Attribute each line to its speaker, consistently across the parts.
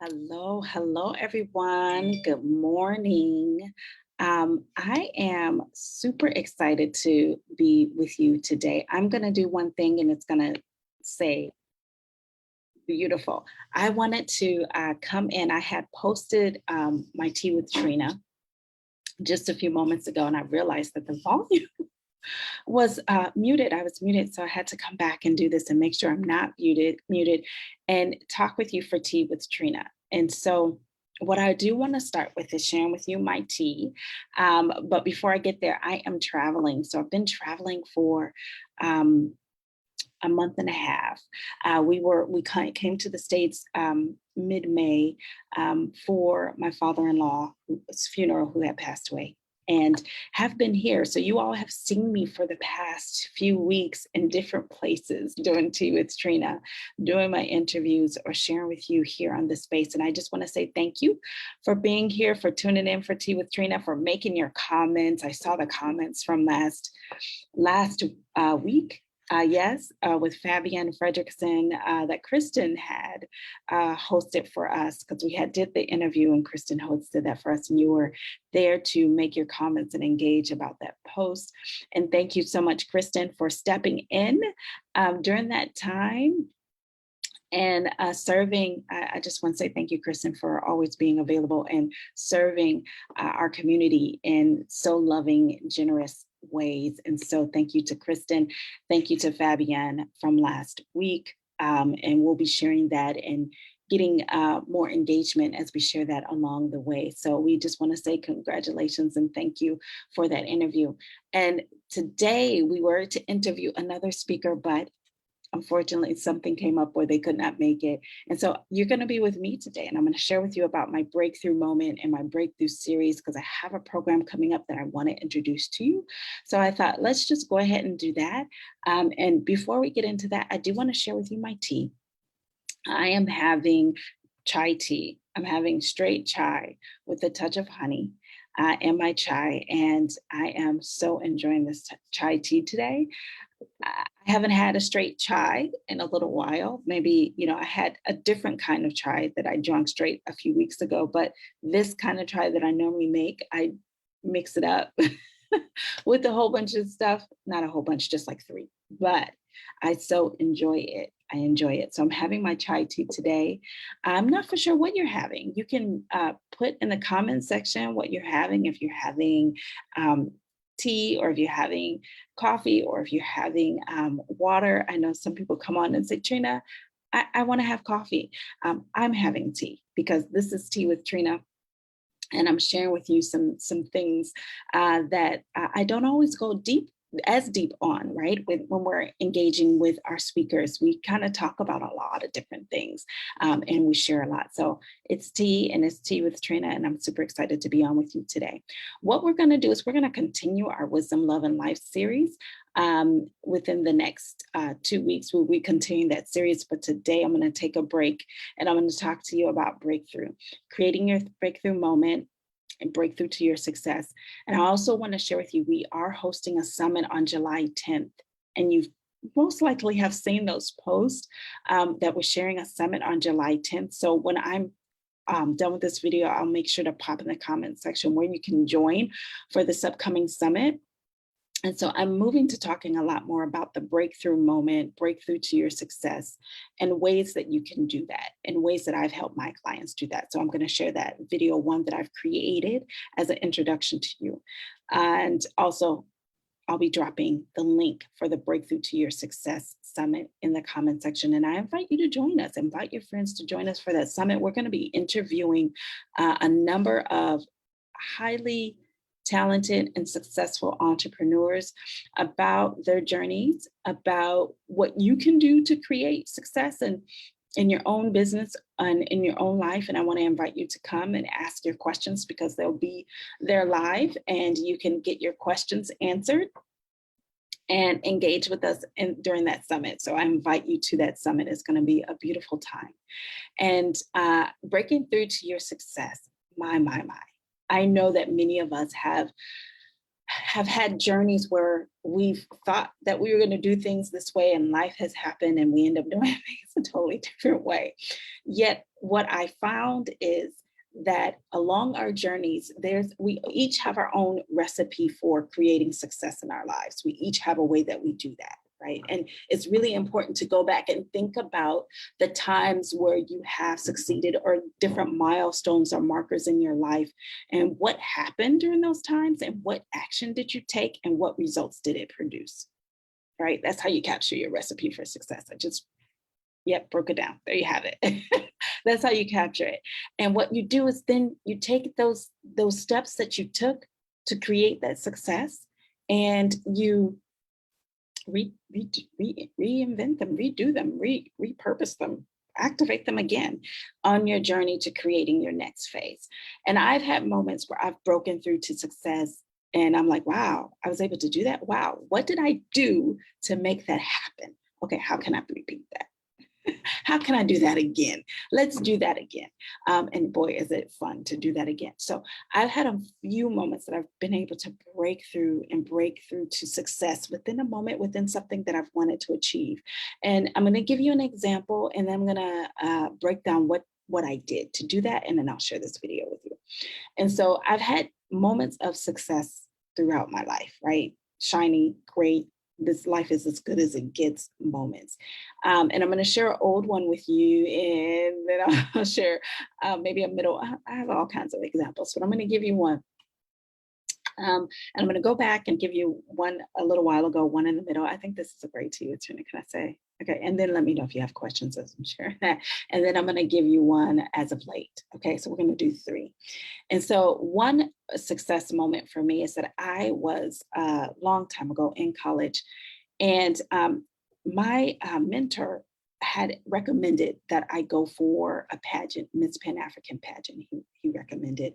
Speaker 1: Hello, everyone. Good morning. I am super excited to be with you today. I'm going to do one thing and it's going to say beautiful. I wanted to come in. I had posted my tea with Trina just a few moments ago, and I realized that the volume was muted. I was muted, so I had to come back and do this and make sure I'm not muted, and talk with you for tea with Trina. And so, what I do want to start with is sharing with you my tea. But before I get there, I am traveling. So I've been traveling for um, a month and a half. We came to the States mid-May for my father-in-law's funeral, who had passed away, and have been here. So you all have seen me for the past few weeks in different places doing tea with Trina, doing my interviews or sharing with you here on this space. And I just want to say thank you for being here, for tuning in for tea with Trina, for making your comments. I saw the comments from last week. Yes, with Fabian Fredrickson that Kristen had hosted for us, because we had did the interview and Kristen hosted that for us, and you were there to make your comments and engage about that post. And thank you so much, Kristen, for stepping in during that time and serving. I just want to say thank you, Kristen, for always being available and serving our community in so loving, generous ways. And so thank you to Kristen. Thank you to Fabienne from last week. And we'll be sharing that and getting more engagement as we share that along the way. So we just want to say congratulations and thank you for that interview. And today we were to interview another speaker, but unfortunately, something came up where they could not make it. And so you're going to be with me today, and I'm going to share with you about my breakthrough moment and my breakthrough series, because I have a program coming up that I want to introduce to you. So I thought, let's just go ahead and do that. And before we get into that, I do want to share with you my tea. I am having chai tea. I'm having straight chai with a touch of honey in my chai, and I am so enjoying this chai tea today. I haven't had a straight chai in a little while. Maybe, I had a different kind of chai that I drank straight a few weeks ago, but this kind of chai that I normally make, I mix it up with a whole bunch of stuff, not a whole bunch, just like three, but I so enjoy it. I enjoy it. So I'm having my chai tea today. I'm not for sure what you're having. You can put in the comment section what you're having, if you're having tea, or if you're having coffee, or if you're having water. I know some people come on and say, Trina, I want to have coffee. I'm having tea because this is tea with Trina. And I'm sharing with you some things that I don't always go as deep on, right? When we're engaging with our speakers, we kind of talk about a lot of different things and we share a lot. So it's tea, and it's tea with Trina, and I'm super excited to be on with you today. What we're going to do is we're going to continue our Wisdom, Love, and Life series. Within the next 2 weeks, we'll be continuing that series. But today I'm going to take a break and I'm going to talk to you about breakthrough, creating your breakthrough moment and breakthrough to your success. And I also want to share with you, we are hosting a summit on July 10th. And you most likely have seen those posts that we're sharing a summit on July 10th. So when I'm done with this video, I'll make sure to pop in the comment section where you can join for this upcoming summit. And so I'm moving to talking a lot more about the breakthrough moment, breakthrough to your success, and ways that you can do that, and ways that I've helped my clients do that. So I'm going to share that video one that I've created as an introduction to you. And also, I'll be dropping the link for the Breakthrough to Your Success Summit in the comment section. And I invite you to join us. Invite your friends to join us for that summit. We're going to be interviewing a number of highly talented and successful entrepreneurs about their journeys, about what you can do to create success and in your own business and in your own life. And I want to invite you to come and ask your questions, because they'll be there live and you can get your questions answered and engage with us during that summit. So I invite you to that summit. It's going to be a beautiful time. And breaking through to your success, my. I know that many of us have have had journeys where we've thought that we were going to do things this way and life has happened and we end up doing things a totally different way. Yet what I found is that along our journeys, we each have our own recipe for creating success in our lives. We each have a way that we do that. Right. And it's really important to go back and think about the times where you have succeeded or different milestones or markers in your life and what happened during those times and what action did you take and what results did it produce. Right. That's how you capture your recipe for success. I just, yep, broke it down. There you have it. That's how you capture it. And what you do is then you take those steps that you took to create that success and you reinvent them, redo them, repurpose them, activate them again on your journey to creating your next phase. And I've had moments where I've broken through to success and I'm like, wow, I was able to do that. Wow, what did I do to make that happen? Okay, how can I repeat that? How can I do that again? Let's do that again. And boy, is it fun to do that again. So I've had a few moments that I've been able to break through to success within a moment, within something that I've wanted to achieve. And I'm going to give you an example, and then I'm going to break down what I did to do that. And then I'll share this video with you. And so I've had moments of success throughout my life, right? Shiny, great, this life is as good as it gets moments. And I'm going to share an old one with you, and then I'll share maybe a middle. I have all kinds of examples, but I'm going to give you one. And I'm going to go back and give you one a little while ago, one in the middle. I think this is a great to you, Trena, can I say? Okay, and then let me know if you have questions as I'm sharing that. And then I'm going to give you one as of late. Okay, so we're going to do three. And so one success moment for me is that I was a long time ago in college, and my mentor had recommended that I go for a pageant, Miss Pan African pageant. He recommended,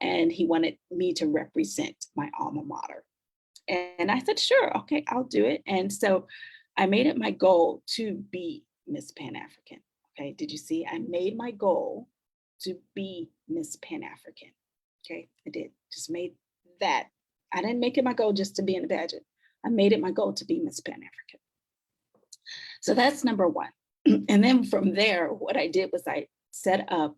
Speaker 1: and he wanted me to represent my alma mater. And I said, sure, okay, I'll do it. And so I made it my goal to be Miss Pan African. Okay, did you see? I made my goal to be Miss Pan African. Okay, I did. Just made that. I didn't make it my goal just to be in the pageant. I made it my goal to be Miss Pan African. So that's number one. And then from there, what I did was I set up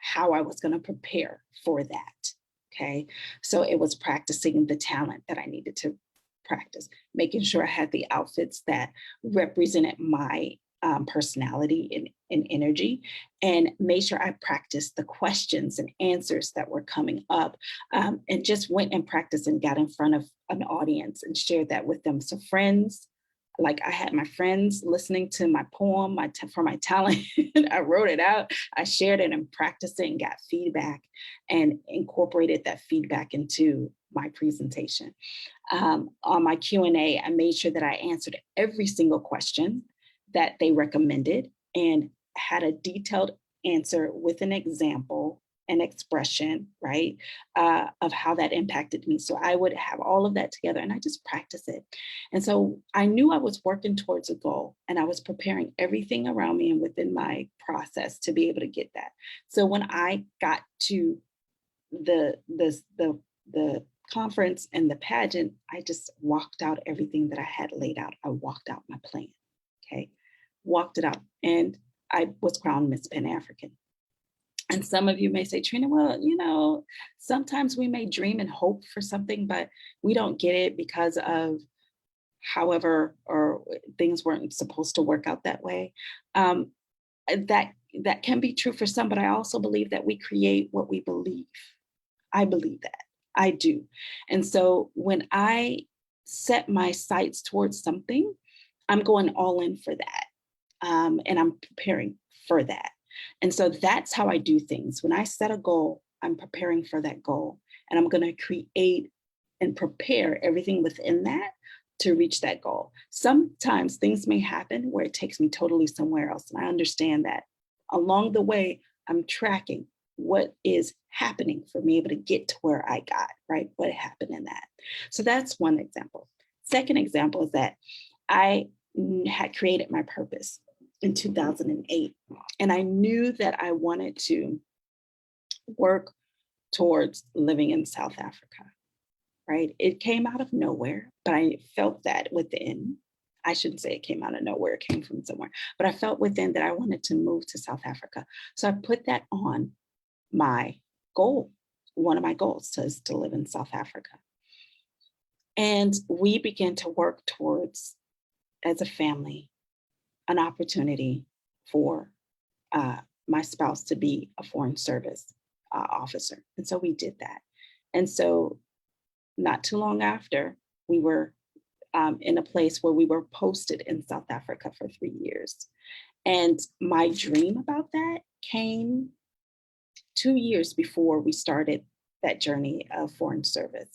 Speaker 1: how I was going to prepare for that. Okay. So it was practicing the talent that I needed to practice, making sure I had the outfits that represented my personality and energy, and made sure I practiced the questions and answers that were coming up, and just went and practiced and got in front of an audience and shared that with them. So friends, like I had my friends listening to my poem, for my talent. I wrote it out, I shared it and practiced it and got feedback and incorporated that feedback into my presentation. On my Q&A, I made sure that I answered every single question that they recommended and had a detailed answer with an example, an expression, right, of how that impacted me. So I would have all of that together and I just practice it. And so I knew I was working towards a goal and I was preparing everything around me and within my process to be able to get that. So when I got to the conference and the pageant, I just walked out everything that I had laid out. I walked out my plan. Okay. Walked it out. And I was crowned Miss Pan African. And some of you may say, Trena, well, sometimes we may dream and hope for something, but we don't get it because of however, or things weren't supposed to work out that way. That can be true for some, but I also believe that we create what we believe. I believe that. I do. And so when I set my sights towards something, I'm going all in for that. And I'm preparing for that. And so that's how I do things. When I set a goal, I'm preparing for that goal. And I'm going to create and prepare everything within that to reach that goal. Sometimes things may happen where it takes me totally somewhere else. And I understand that. Along the way, I'm tracking what is happening for me able to get to where I got, right? What happened in that. So that's one example. Second example is that I had created my purpose in 2008. And I knew that I wanted to work towards living in South Africa. right? It came out of nowhere, but I felt that within. I shouldn't say it came out of nowhere, it came from somewhere, but I felt within that I wanted to move to South Africa. So I put that on my goal. One of my goals is to live in South Africa. And we began to work towards, as a family, an opportunity for uh, my spouse to be a foreign service officer. And so we did that. And so not too long after, we were in a place where we were posted in South Africa for 3 years. And my dream about that came 2 years before we started that journey of foreign service.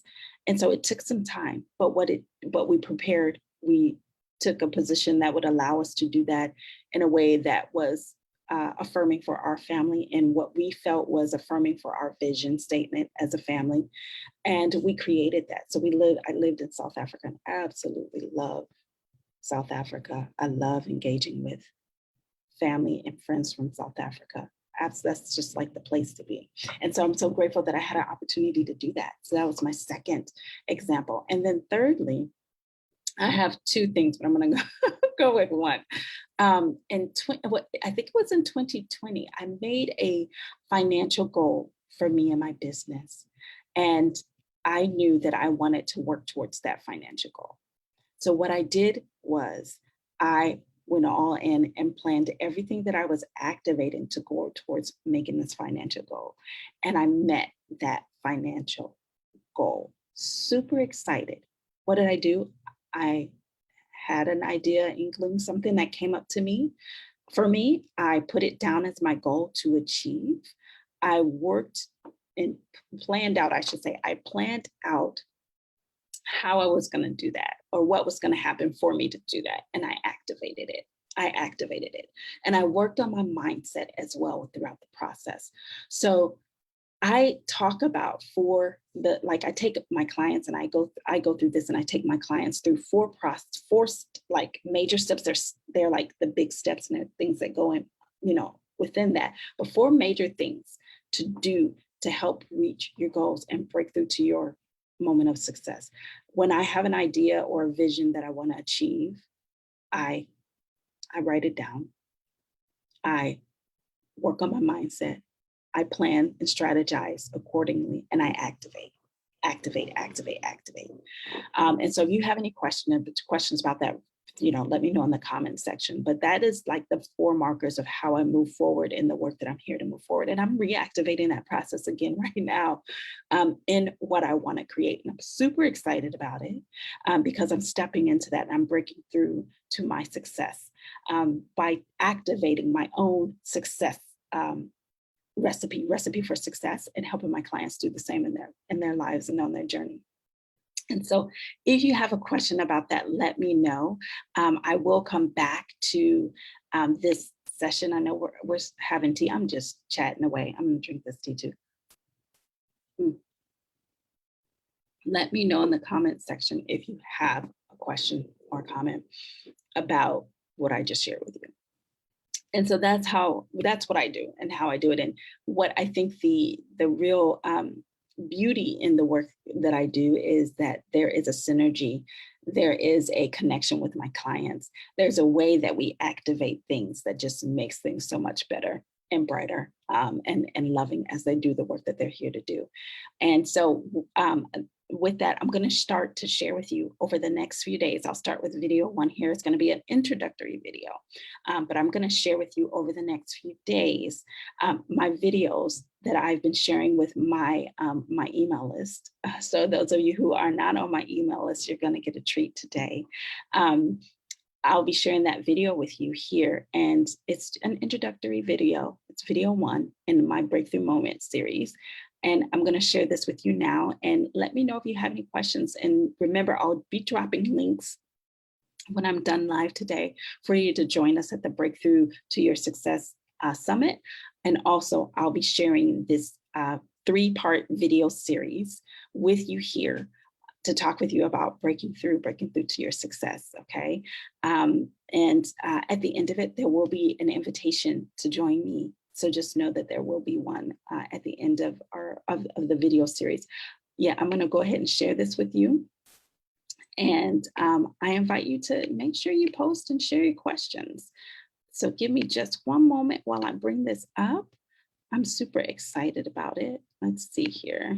Speaker 1: And so it took some time, but what we prepared, we took a position that would allow us to do that in a way that was affirming for our family and what we felt was affirming for our vision statement as a family. And we created that. So I lived in South Africa and absolutely love South Africa. I love engaging with family and friends from South Africa. That's just like the place to be. And so I'm so grateful that I had an opportunity to do that. So that was my second example. And then thirdly, I have two things, but I'm going to go with one. What I think it was in 2020, I made a financial goal for me and my business. And I knew that I wanted to work towards that financial goal. So what I did was I went all in and planned everything that I was activating to go towards making this financial goal. And I met that financial goal. Super excited. What did I do? I had an idea, inkling, something that came up to me. For me, I put it down as my goal to achieve. I worked and planned out, I should say, I planned out how I was going to do that or what was going to happen for me to do that. And I activated it. And I worked on my mindset as well throughout the process. So I talk about I take my clients and I go through this and I take my clients through four like major steps. They're like the big steps and things that go in, within that, but four major things to do to help reach your goals and break through to your moment of success. When I have an idea or a vision that I want to achieve, I write it down. I work on my mindset. I plan and strategize accordingly, and I activate. And so if you have any questions about that, let me know in the comments section. But that is like the four markers of how I move forward in the work that I'm here to move forward. And I'm reactivating that process again right now in what I want to create. And I'm super excited about it because I'm stepping into that and I'm breaking through to my success by activating my own success recipe for success and helping my clients do the same in their lives and on their journey. And so if you have a question about that, let me know. I will come back to this session. I know we're having tea. I'm just chatting away. I'm going to drink this tea too. Let me know in the comments section if you have a question or comment about what I just shared with you. And so that's what I do and how I do it. And what I think the real beauty in the work that I do is that there is a synergy. There is a connection with my clients. There's a way that we activate things that just makes things so much better and brighter and loving as they do the work that they're here to do. And so with that, I'm going to start to share with you over the next few days. I'll start with video one here. It's going to be an introductory video, but I'm going to share with you over the next few days my videos that I've been sharing with my email list. So those of you who are not on my email list, you're going to get a treat today. I'll be sharing that video with you here, and it's an introductory video. It's video one in my Breakthrough Moment series. And I'm going to share this with you now, and let me know if you have any questions. And remember, I'll be dropping links when I'm done live today for you to join us at the Breakthrough to Your Success Summit. And also, I'll be sharing this 3-part video series with you here to talk with you about breaking through to your success, okay? And at the end of it, there will be an invitation to join me. So just know that there will be one at the end of the video series. Yeah, I'm going to go ahead and share this with you. And I invite you to make sure you post and share your questions. So give me just one moment while I bring this up. I'm super excited about it. Let's see here.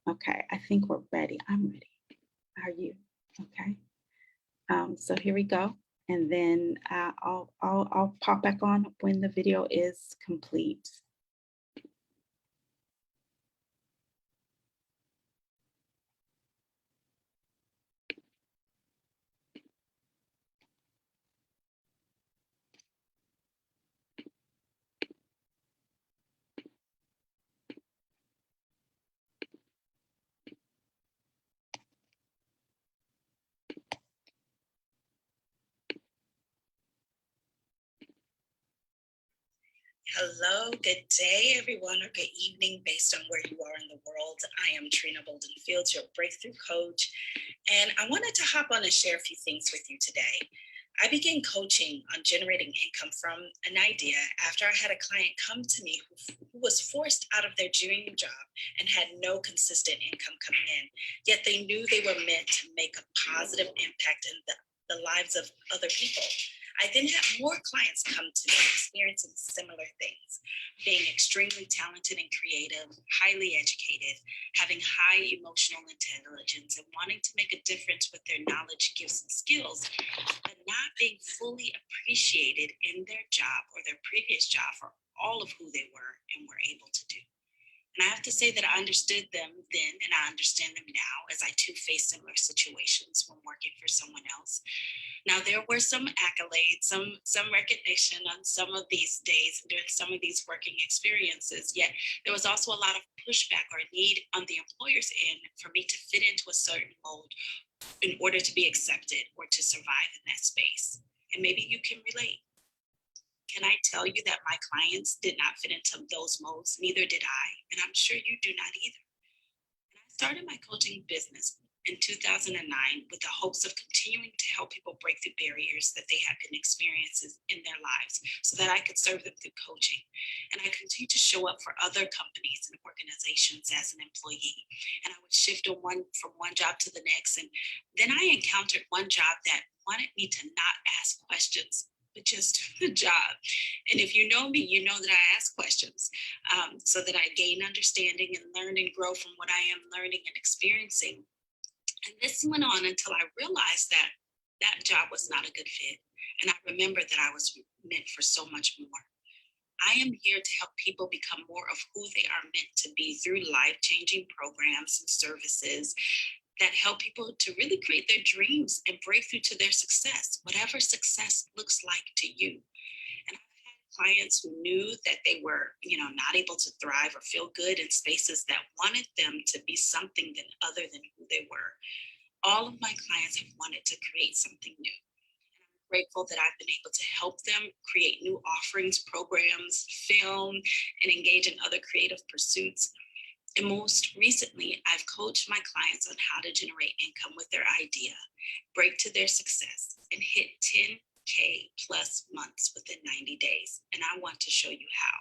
Speaker 1: Okay, I think we're ready. I'm ready. Are you? Okay. So here we go. And then I'll pop back on when the video is complete. Hello, good day, everyone, or good evening, based on where you are in the world. I am Trena Bolden-Fields, your breakthrough coach, and I wanted to hop on and share a few things with you today. I began coaching on generating income from an idea after I had a client come to me who was forced out of their dream job and had no consistent income coming in, yet they knew they were meant to make a positive impact in the lives of other people. I then had more clients come to me experiencing similar things, being extremely talented and creative, highly educated, having high emotional intelligence, and wanting to make a difference with their knowledge, gifts, and skills, but not being fully appreciated in their job or their previous job for all of who they were and were able to do. And I have to say that I understood them then and I understand them now, as I too face similar situations when working for someone else. Now, there were some accolades, some recognition on some of these days during some of these working experiences, yet there was also a lot of pushback or need on the employer's end for me to fit into a certain mold in order to be accepted or to survive in that space. And maybe you can relate. Can I tell you that my clients did not fit into those molds? Neither did I. And I'm sure you do not either. And I started my coaching business in 2009 with the hopes of continuing to help people break through barriers that they had been experiencing in their lives so that I could serve them through coaching. And I continued to show up for other companies and organizations as an employee. And I would shift from one job to the next. And then I encountered one job that wanted me to not ask questions, but just the job. And if you know me, you know that I ask questions so that I gain understanding and learn and grow from what I am learning and experiencing. And this went on until I realized that that job was not a good fit. And I remembered that I was meant for so much more. I am here to help people become more of who they are meant to be through life-changing programs and services that help people to really create their dreams and break through to their success, whatever success looks like to you. And I've had clients who knew that they were, not able to thrive or feel good in spaces that wanted them to be something other than who they were. All of my clients have wanted to create something new. And I'm grateful that I've been able to help them create new offerings, programs, film, and engage in other creative pursuits. And most recently, I've coached my clients on how to generate income with their idea, break to their success, and hit 10K plus months within 90 days. And I want to show you how.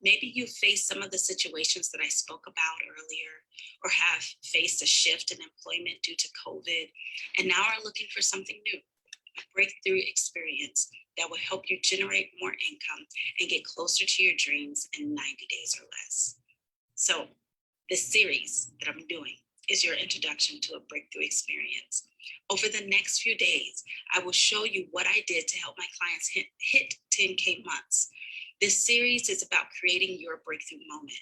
Speaker 1: Maybe you face some of the situations that I spoke about earlier, or have faced a shift in employment due to COVID, and now are looking for something new, a breakthrough experience that will help you generate more income and get closer to your dreams in 90 days or less. So, this series that I'm doing is your introduction to a breakthrough experience. Over the next few days, I will show you what I did to help my clients hit 10K months. This series is about creating your breakthrough moment.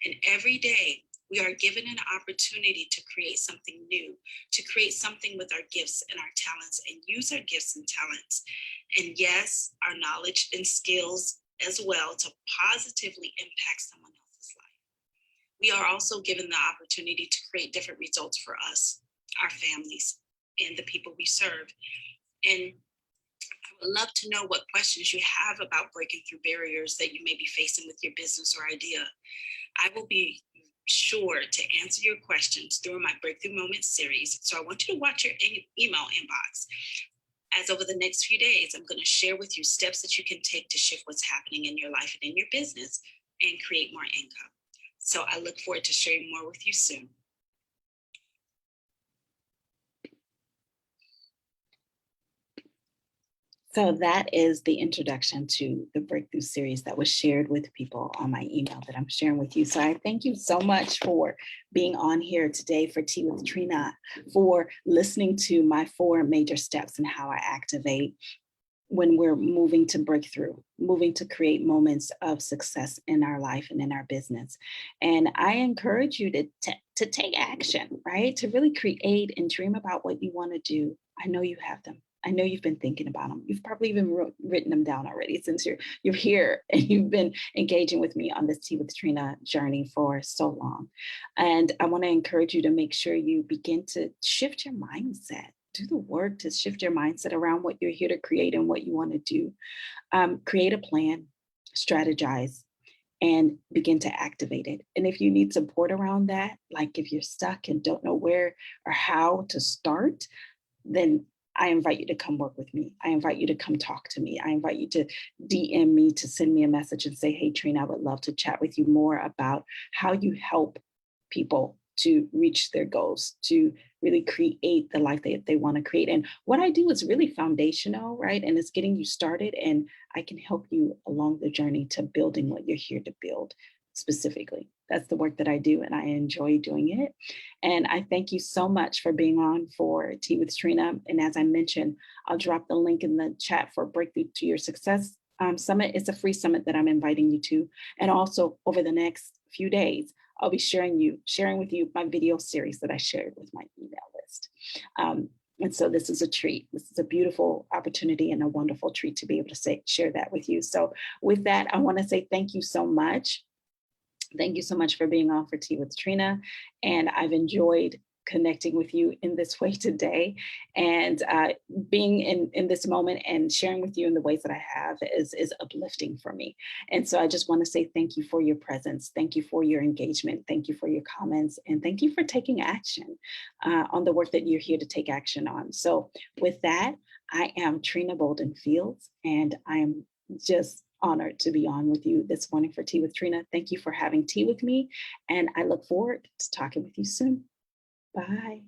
Speaker 1: And every day, we are given an opportunity to create something new, to create something with our gifts and our talents, and use our gifts and talents. And yes, our knowledge and skills as well, to positively impact someone else's life. We are also given the opportunity to create different results for us, our families, and the people we serve. And I would love to know what questions you have about breaking through barriers that you may be facing with your business or idea. I will be sure to answer your questions through my Breakthrough Moments series. So I want you to watch your email inbox. As over the next few days, I'm going to share with you steps that you can take to shift what's happening in your life and in your business and create more income. So I look forward to sharing more with you soon. So that is the introduction to the Breakthrough series that was shared with people on my email that I'm sharing with you. So I thank you so much for being on here today for Tea with Trina, for listening to my 4 major steps in how I activate when we're moving to breakthrough, moving to create moments of success in our life and in our business. And I encourage you to take action, right? To really create and dream about what you want to do. I know you have them. I know you've been thinking about them. You've probably even written them down already since you're here and you've been engaging with me on this Tea with Trina journey for so long. And I want to encourage you to make sure you begin to shift your mindset, do the work to shift your mindset around what you're here to create and what you want to do. Create a plan, strategize, and begin to activate it. And if you need support around that, like if you're stuck and don't know where or how to start, then I invite you to come work with me. I invite you to come talk to me. I invite you to DM me, to send me a message and say, hey, Trina, I would love to chat with you more about how you help people to reach their goals, to really create the life that they want to create. And what I do is really foundational, right? And it's getting you started. And I can help you along the journey to building what you're here to build specifically. That's the work that I do, and I enjoy doing it. And I thank you so much for being on for Tea with Trina. And as I mentioned, I'll drop the link in the chat for Breakthrough to Your Success Summit. It's a free summit that I'm inviting you to. And also over the next few days, I'll be sharing with you my video series that I shared with my email list. And so this is a treat. This is a beautiful opportunity and a wonderful treat to be able to share that with you. So with that, I want to say thank you so much. Thank you so much for being on for Tea with Trina. And I've enjoyed connecting with you in this way today, and being in this moment and sharing with you in the ways that I have is uplifting for me. And so I just want to say thank you for your presence. Thank you for your engagement. Thank you for your comments. And thank you for taking action on the work that you're here to take action on. So with that, I am Trina Bolden Fields, and I am just honored to be on with you this morning for Tea with Trina. Thank you for having tea with me, and I look forward to talking with you soon. Bye.